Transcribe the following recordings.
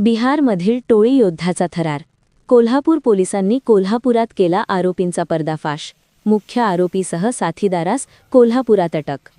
बिहारमधील टोळी योद्ध्याचा थरार. कोल्हापूर पोलिसांनी कोल्हापुरात केला आरोपींचा पर्दाफाश. मुख्य आरोपीसह साथीदारास कोल्हापुरात अटक.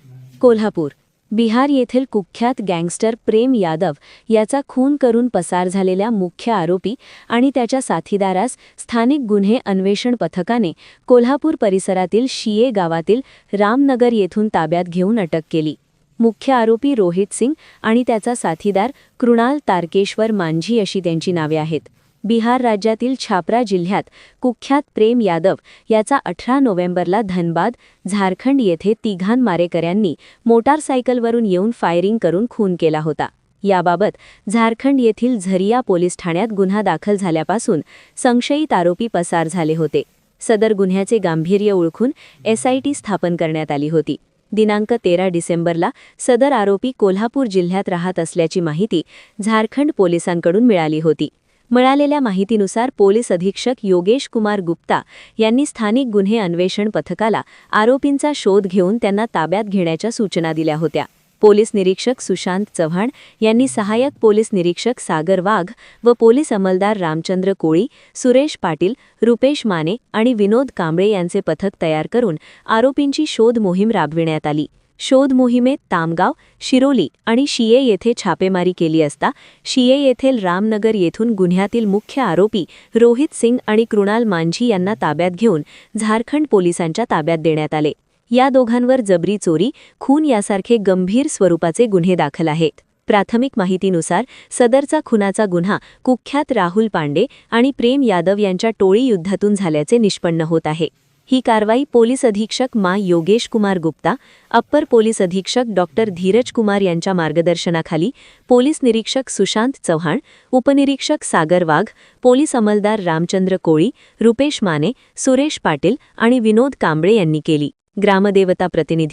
कोल्हापूर. बिहार येथील कुख्यात गँगस्टर प्रेम यादव याचा खून करून पसार झालेल्या मुख्य आरोपी आणि त्याच्या साथीदारास स्थानिक गुन्हे अन्वेषण पथकाने कोल्हापूर परिसरातील शिये गावातील रामनगर येथून ताब्यात घेऊन अटक केली. मुख्य आरोपी रोहित सिंग आणि त्याचा साथीदार कृणाल तारकेश्वर मांझी अशी त्यांची नावे आहेत. बिहार राज्यातील छापरा जिल्ह्यात कुख्यात प्रेम यादव याचा 18 नोव्हेंबरला धनबाद, झारखंड येथे तिघां मारेकऱ्यांनी मोटारसायकलवरून येऊन फायरिंग करून खून केला होता. याबाबत झारखंड येथील झरिया पोलीस ठाण्यात गुन्हा दाखल झाल्यापासून संशयित आरोपी पसार झाले होते. सदर गुन्ह्याचे गांभीर्य ओळखून SIT स्थापन करण्यात आली होती. दिनांक 13 डिसेंबरला सदर आरोपी कोल्हापूर जिल्ह्यात राहत असल्याची माहिती झारखंड पोलिसांकडून मिळाली होती. मिळालेल्या माहितीनुसार पोलीस अधीक्षक योगेश कुमार गुप्ता यांनी स्थानिक गुन्हे अन्वेषण पथकाला आरोपींचा शोध घेऊन त्यांना ताब्यात घेण्याच्या सूचना दिल्या होत्या. पोलीस निरीक्षक सुशांत चव्हाण यांनी सहाय्यक पोलीस निरीक्षक सागर वाघ व पोलीस अंमलदार रामचंद्र कोळी, सुरेश पाटील, रुपेश माने आणि विनोद कांबळे यांचे पथक तयार करून आरोपींची शोध मोहीम राबविण्यात आली. शोध मोहिमेत तामगाव, शिरोली आणि शिये येथे छापेमारी केली असता शिये येथील रामनगर येथून गुन्ह्यातील मुख्य आरोपी रोहित सिंग आणि कृणाल मांझी यांना ताब्यात घेऊन झारखंड पोलिसांच्या ताब्यात देण्यात आले. या दोघांवर जबरी चोरी, खून यासारखे गंभीर स्वरूपाचे गुन्हे दाखल आहेत. प्राथमिक माहितीनुसार सदरचा खुनाचा गुन्हा कुख्यात राहुल पांडे आणि प्रेम यादव यांच्या टोळी युद्धातून झाल्याचे निष्पन्न होत आहे. ही कारवाई पोलीस अधीक्षक योगेश कुमार गुप्ता, अप्पर पोलीस अधीक्षक डॉ. धीरज कुमार यांच्या मार्गदर्शनाखाली पोलीस निरीक्षक सुशांत चव्हाण, उपनिरीक्षक सागर वाघ, पोलीस अंमलदार रामचंद्र कोळी, रुपेश माने, सुरेश पाटील आणि विनोद कांबळे यांनी केली. ग्रामदेवता प्रतिनिधी